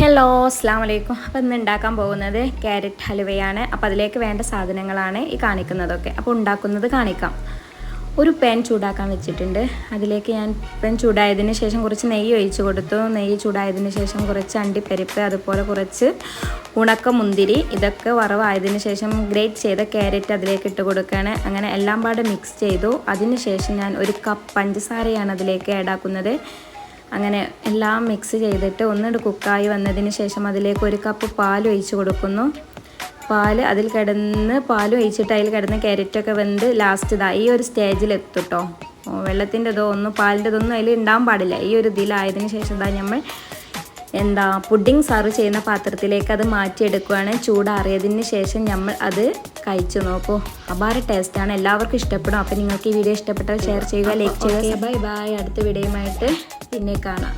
Hello അസ്സലാമു അലൈക്കും. അപ്പോൾ ഇന്ന് ഉണ്ടാക്കാൻ പോകുന്നത് ക്യാരറ്റ് ഹലുവയാണ്. അപ്പോൾ അതിലേക്ക് വേണ്ട സാധനങ്ങളാണ് ഈ കാണിക്കുന്നതൊക്കെ. അപ്പോൾ ഉണ്ടാക്കുന്നത് കാണിക്കാം. ഒരു പാൻ ചൂടാക്കാൻ വെച്ചിട്ടുണ്ട്. അതിലേക്ക് ഞാൻ പാൻ ചൂടായതിന് ശേഷം കുറച്ച് നെയ്യ് ഒഴിച്ച് കൊടുത്തു. നെയ്യ് ചൂടായതിന് ശേഷം കുറച്ച് അണ്ടിപ്പരിപ്പ്, അതുപോലെ കുറച്ച് ഉണക്ക മുന്തിരി, ഇതൊക്കെ വറവായതിന് ശേഷം ഗ്രേറ്റ് ചെയ്ത ക്യാരറ്റ് അതിലേക്ക് ഇട്ട് കൊടുക്കുകയാണ്. അങ്ങനെ എല്ലാം പാടെ മിക്സ് ചെയ്തു. അതിന് ശേഷം ഞാൻ ഒരു കപ്പ് പഞ്ചസാരയാണ് അതിലേക്ക് ആഡാക്കുന്നത്. അങ്ങനെ എല്ലാം മിക്സ് ചെയ്തിട്ട് ഒന്നിട്ട് കുക്കായി വന്നതിന് ശേഷം അതിലേക്ക് ഒരു കപ്പ് പാൽ ഒഴിച്ച് കൊടുക്കുന്നു. അതിൽ കിടന്ന് പാൽ ഒഴിച്ചിട്ട് അതിൽ കിടന്ന് ക്യാരറ്റൊക്കെ വെന്ത് ലാസ്റ്റ് ഈ ഒരു സ്റ്റേജിൽ എത്തുട്ടോ. വെള്ളത്തിൻ്റെതോ പാലിൻ്റെതൊന്നും അതിൽ ഉണ്ടാകാൻ പാടില്ല. ഈ ഒരു ഇതിലായതിനു ശേഷം നമ്മൾ പുഡിംഗ് സർവ് ചെയ്യുന്ന പാത്രത്തിലേക്ക് അത് മാറ്റിയെടുക്കുകയാണ്. ചൂടാറിയതിന് ശേഷം നമ്മൾ അത് കഴിച്ചു നോക്കൂ. അപാര ടേസ്റ്റാണ്, എല്ലാവർക്കും ഇഷ്ടപ്പെടും. അപ്പോൾ നിങ്ങൾക്ക് ഈ വീഡിയോ ഇഷ്ടപ്പെട്ടാൽ ഷെയർ ചെയ്യുക, ലൈക്ക് ചെയ്യുക. Bye bye. അടുത്ത വീഡിയോയുമായിട്ട് പിന്നെ കാണാം.